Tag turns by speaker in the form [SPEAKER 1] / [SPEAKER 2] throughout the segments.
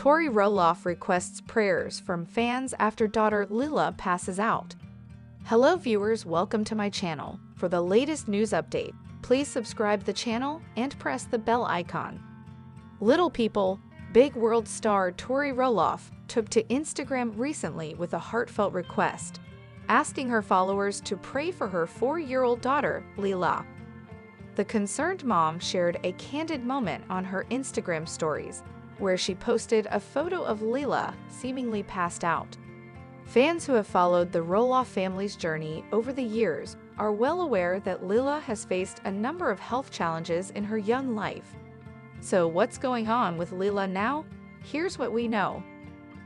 [SPEAKER 1] Tori Roloff requests prayers from fans after daughter Lila passes out. Hello viewers, welcome to my channel. For the latest news update, please subscribe the channel and press the bell icon. Little people, big world star Tori Roloff took to Instagram recently with a heartfelt request, asking her followers to pray for her 4-year-old daughter, Lilah. The concerned mom shared a candid moment on her Instagram stories, where she posted a photo of Lilah seemingly passed out. Fans who have followed the Roloff family's journey over the years are well aware that Lilah has faced a number of health challenges in her young life. So what's going on with Lilah now? Here's what we know.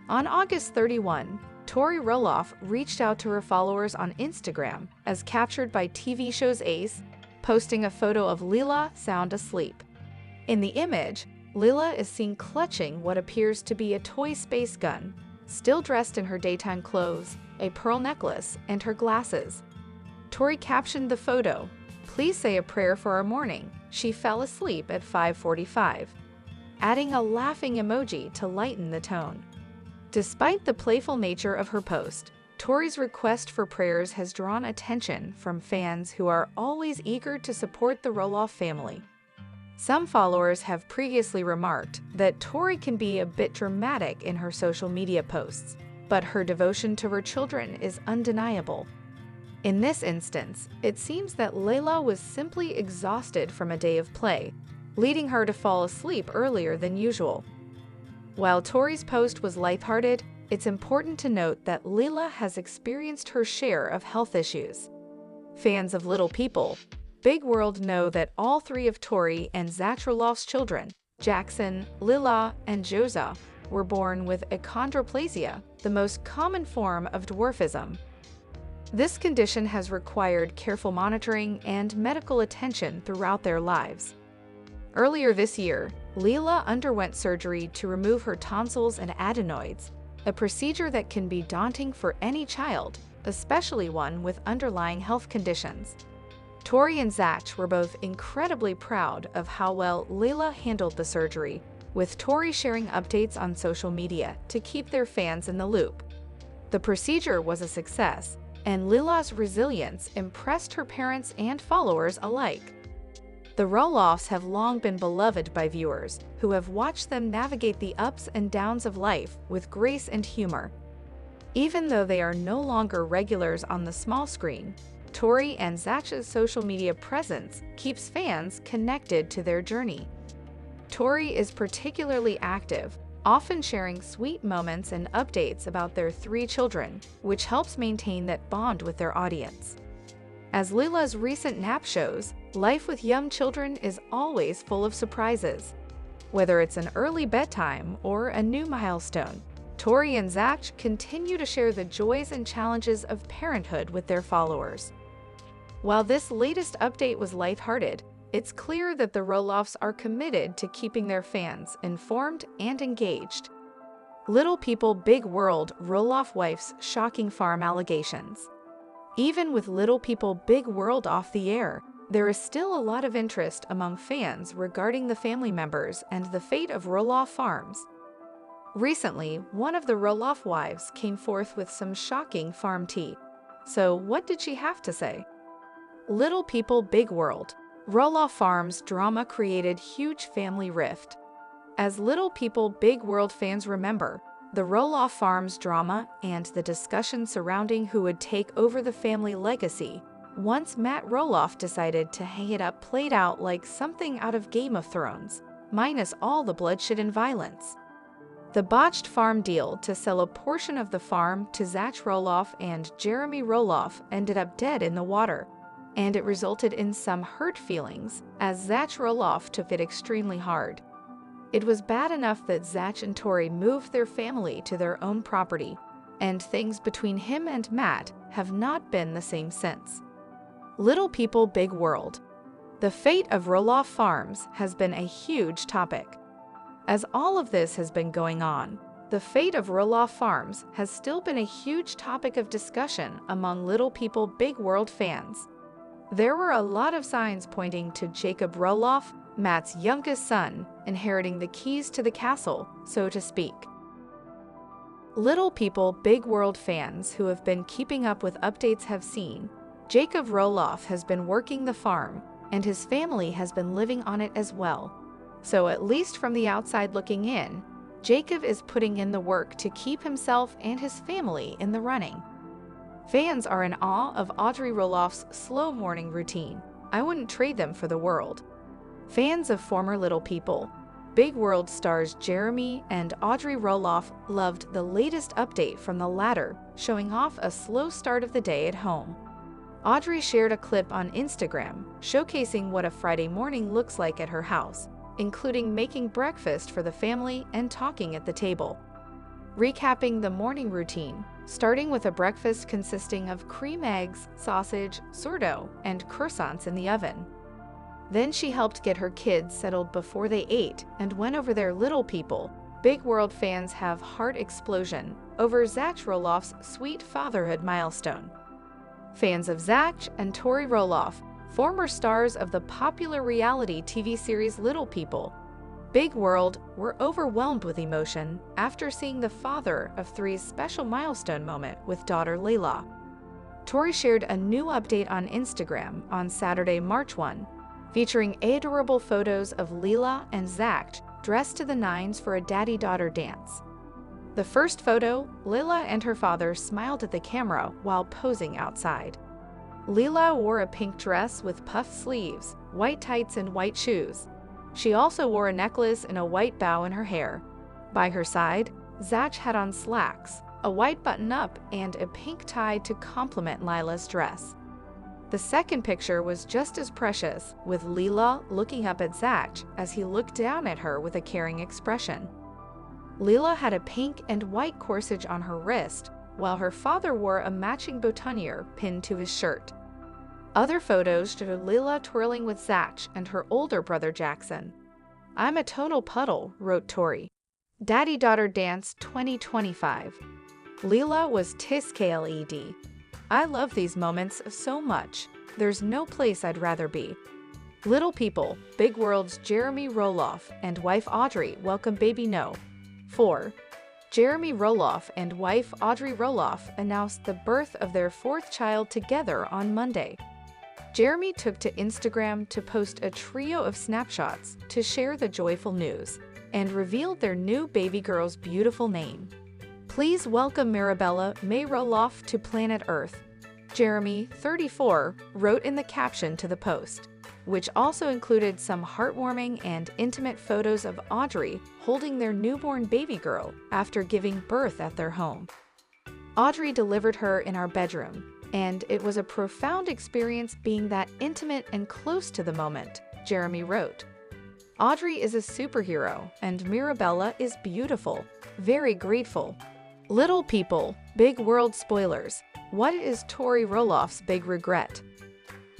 [SPEAKER 1] On August 31, Tori Roloff reached out to her followers on Instagram, as captured by TV show's Ace, posting a photo of Lilah sound asleep. In the image, Lilah is seen clutching what appears to be a toy space gun, still dressed in her daytime clothes, a pearl necklace, and her glasses. Tori captioned the photo, "Please say a prayer for our morning. She fell asleep at 5:45, adding a laughing emoji to lighten the tone. Despite the playful nature of her post, Tori's request for prayers has drawn attention from fans who are always eager to support the Roloff family. Some followers have previously remarked that Tori can be a bit dramatic in her social media posts, but her devotion to her children is undeniable. In this instance, it seems that Lilah was simply exhausted from a day of play, leading her to fall asleep earlier than usual. While Tori's post was lighthearted, it's important to note that Lilah has experienced her share of health issues. Fans of Little People, Big World know that all three of Tori and Zach Roloff's children, Jackson, Lilah, and Joza, were born with achondroplasia, the most common form of dwarfism. This condition has required careful monitoring and medical attention throughout their lives. Earlier this year, Lilah underwent surgery to remove her tonsils and adenoids, a procedure that can be daunting for any child, especially one with underlying health conditions. Tori and Zach were both incredibly proud of how well Lilah handled the surgery, with Tori sharing updates on social media to keep their fans in the loop. The procedure was a success, and Lilah's resilience impressed her parents and followers alike. The Roloffs have long been beloved by viewers, who have watched them navigate the ups and downs of life with grace and humor. Even though they are no longer regulars on the small screen, Tori and Zach's social media presence keeps fans connected to their journey. Tori is particularly active, often sharing sweet moments and updates about their 3 children, which helps maintain that bond with their audience. As Lilah's recent nap shows, life with young children is always full of surprises. Whether it's an early bedtime or a new milestone, Tori and Zach continue to share the joys and challenges of parenthood with their followers. While this latest update was lighthearted, it's clear that the Roloffs are committed to keeping their fans informed and engaged. Little People Big World Roloff wife's shocking farm allegations. Even with Little People Big World off the air, there is still a lot of interest among fans regarding the family members and the fate of Roloff farms. Recently, one of the Roloff wives came forth with some shocking farm tea. So what did she have to say? Little People Big World. Roloff Farms drama created huge family rift. As Little People Big World fans remember, the Roloff Farms drama and the discussion surrounding who would take over the family legacy, once Matt Roloff decided to hang it up, played out like something out of Game of Thrones, minus all the bloodshed and violence. The botched farm deal to sell a portion of the farm to Zach Roloff and Jeremy Roloff ended up dead in the water, and it resulted in some hurt feelings, as Zach Roloff took it extremely hard. It was bad enough that Zach and Tori moved their family to their own property, and things between him and Matt have not been the same since. Little People Big World. The fate of Roloff Farms has been a huge topic. As all of this has been going on, the fate of Roloff Farms has still been a huge topic of discussion among Little People Big World fans. There were a lot of signs pointing to Jacob Roloff, Matt's youngest son, inheriting the keys to the castle, so to speak. Little People Big World fans who have been keeping up with updates have seen Jacob Roloff has been working the farm, and his family has been living on it as well. So at least from the outside looking in, Jacob is putting in the work to keep himself and his family in the running. Fans are in awe of Audrey Roloff's slow morning routine. I wouldn't trade them for the world. Fans of former Little People Big World stars Jeremy and Audrey Roloff loved the latest update from the latter, showing off a slow start of the day at home. Audrey shared a clip on Instagram showcasing what a Friday morning looks like at her house, including making breakfast for the family and talking at the table. Recapping the morning routine, starting with a breakfast consisting of cream eggs, sausage, sourdough, and croissants in the oven. Then she helped get her kids settled before they ate and went over their Little People Big World fans have heart explosion over Zach Roloff's sweet fatherhood milestone. Fans of Zach and Tori Roloff, former stars of the popular reality TV series Little People Big World, were overwhelmed with emotion after seeing the father of three's special milestone moment with daughter Lila. Tori shared a new update on Instagram on Saturday, March 1, featuring adorable photos of Lila and Zach dressed to the nines for a daddy-daughter dance. The first photo, Lila and her father smiled at the camera while posing outside. Lila wore a pink dress with puffed sleeves, white tights, and white shoes. She also wore a necklace and a white bow in her hair. By her side, Zach had on slacks, a white button-up, and a pink tie to complement Lila's dress. The second picture was just as precious, with Lila looking up at Zach as he looked down at her with a caring expression. Lila had a pink and white corsage on her wrist, while her father wore a matching boutonniere pinned to his shirt. Other photos showed Lila twirling with Zach and her older brother Jackson. "I'm a total puddle," wrote Tori. Daddy-daughter dance 2025. Lila was TISKLED. "I love these moments so much. There's no place I'd rather be." Little People Big World's Jeremy Roloff and wife Audrey welcome baby No. 4. Jeremy Roloff and wife Audrey Roloff announced the birth of their fourth child together on Monday. Jeremy took to Instagram to post a trio of snapshots to share the joyful news and revealed their new baby girl's beautiful name. "Please welcome Mirabella May Roloff to planet Earth," Jeremy, 34, wrote in the caption to the post, which also included some heartwarming and intimate photos of Audrey holding their newborn baby girl after giving birth at their home. "Audrey delivered her in our bedroom, and it was a profound experience being that intimate and close to the moment," Jeremy wrote. "Audrey is a superhero, and Mirabella is beautiful. Very grateful." Little People Big World spoilers. What is Tori Roloff's big regret?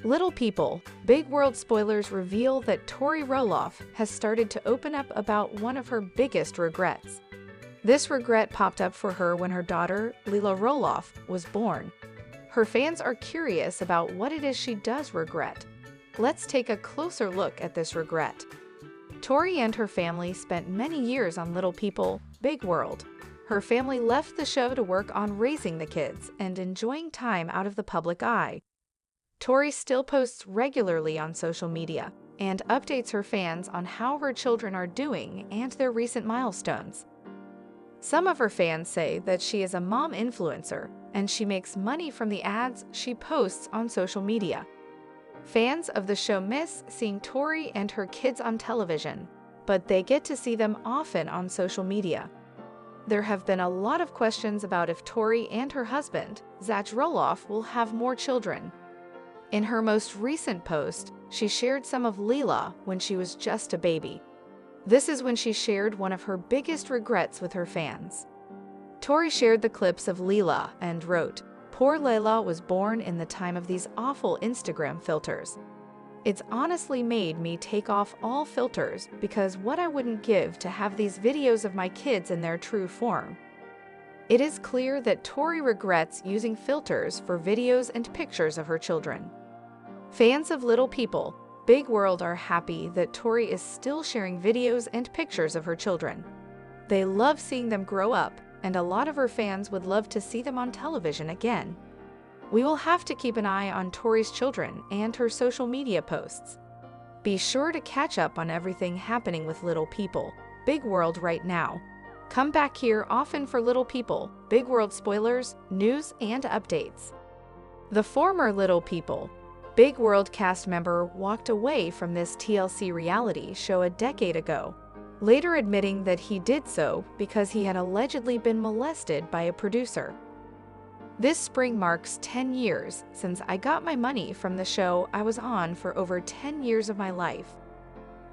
[SPEAKER 1] Little People Big World spoilers reveal that Tori Roloff has started to open up about one of her biggest regrets. This regret popped up for her when her daughter, Lila Roloff, was born. Her fans are curious about what it is she does regret. Let's take a closer look at this regret. Tori and her family spent many years on Little People Big World. Her family left the show to work on raising the kids and enjoying time out of the public eye. Tori still posts regularly on social media and updates her fans on how her children are doing and their recent milestones. Some of her fans say that she is a mom influencer and she makes money from the ads she posts on social media. Fans of the show miss seeing Tori and her kids on television, but they get to see them often on social media. There have been a lot of questions about if Tori and her husband, Zach Roloff, will have more children. In her most recent post, she shared some of Lila when she was just a baby. This is when she shared one of her biggest regrets with her fans. Tori shared the clips of Lila and wrote, "Poor Lilah was born in the time of these awful Instagram filters. It's honestly made me take off all filters because what I wouldn't give to have these videos of my kids in their true form." It is clear that Tori regrets using filters for videos and pictures of her children. Fans of Little People Big World are happy that Tori is still sharing videos and pictures of her children. They love seeing them grow up, and a lot of her fans would love to see them on television again. We will have to keep an eye on Tori's children and her social media posts. Be sure to catch up on everything happening with Little People, Big World right now. Come back here often for Little People, Big World spoilers, news, and updates. The former Little People, Big World cast member walked away from this TLC reality show a decade ago, later admitting that he did so because he had allegedly been molested by a producer. This spring marks 10 years since I got my money from the show I was on for over 10 years of my life.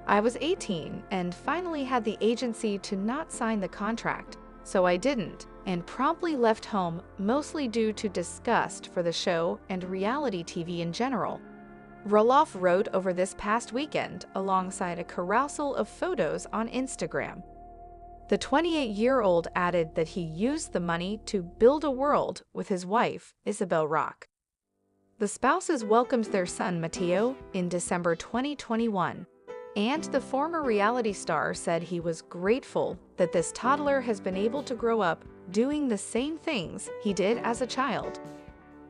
[SPEAKER 1] I was 18 and finally had the agency to not sign the contract, so I didn't, and promptly left home mostly due to disgust for the show and reality TV in general. Roloff wrote over this past weekend alongside a carousel of photos on Instagram. The 28-year-old added that he used the money to build a world with his wife, Isabel Rock. The spouses welcomed their son, Mateo, in December 2021, and the former reality star said he was grateful that this toddler has been able to grow up doing the same things he did as a child.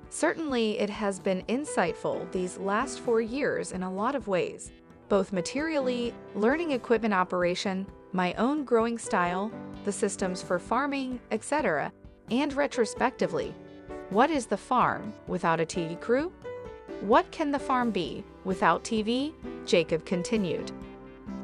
[SPEAKER 1] Certainly, it has been insightful these last 4 years in a lot of ways, both materially, learning equipment operation, my own growing style, the systems for farming, etc., and retrospectively, what is the farm without a TV crew? What can the farm be without TV? Jacob continued.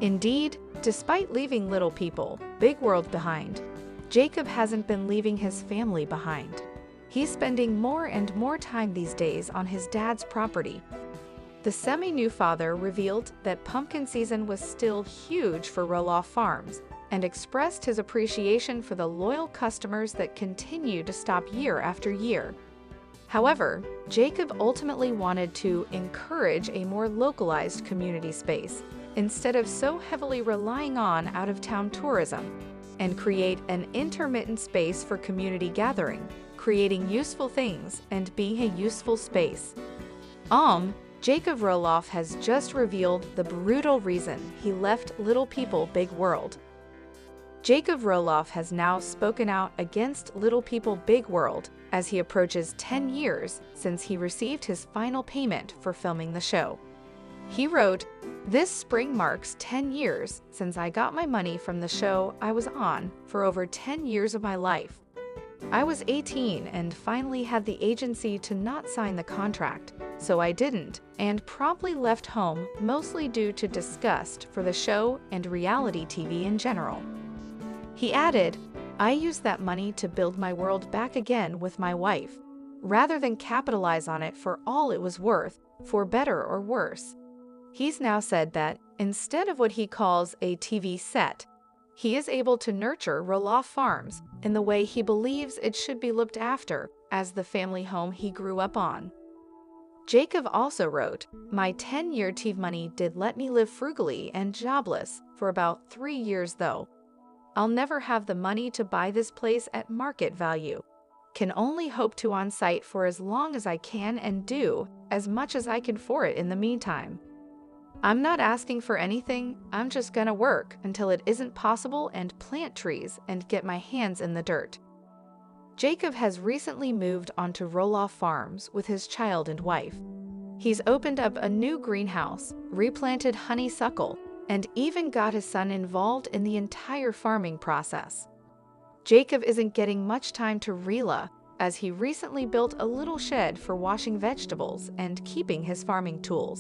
[SPEAKER 1] Indeed, despite leaving Little People, Big World behind, Jacob hasn't been leaving his family behind. He's spending more and more time these days on his dad's property. The semi-new father revealed that pumpkin season was still huge for Roloff Farms and expressed his appreciation for the loyal customers that continue to stop year after year. However, Jacob ultimately wanted to encourage a more localized community space instead of so heavily relying on out-of-town tourism, and create an intermittent space for community gathering, creating useful things and being a useful space. Jacob Roloff has just revealed the brutal reason he left Little People Big World. Jacob Roloff has now spoken out against Little People Big World as he approaches 10 years since he received his final payment for filming the show. He wrote, "This spring marks 10 years since I got my money from the show I was on for over 10 years of my life. I was 18 and finally had the agency to not sign the contract, so I didn't, and promptly left home mostly due to disgust for the show and reality TV in general." He added, "I used that money to build my world back again with my wife, rather than capitalize on it for all it was worth, for better or worse." He's now said that, instead of what he calls a TV set, he is able to nurture Roloff Farms in the way he believes it should be looked after as the family home he grew up on. Jacob also wrote, "My 10-year TV money did let me live frugally and jobless for about 3 years though. I'll never have the money to buy this place at market value. Can only hope to on-site for as long as I can and do as much as I can for it in the meantime. I'm not asking for anything, I'm just gonna work until it isn't possible and plant trees and get my hands in the dirt." Jacob has recently moved onto Roloff Farms with his child and wife. He's opened up a new greenhouse, replanted honeysuckle, and even got his son involved in the entire farming process. Jacob isn't getting much time to Lila, as he recently built a little shed for washing vegetables and keeping his farming tools.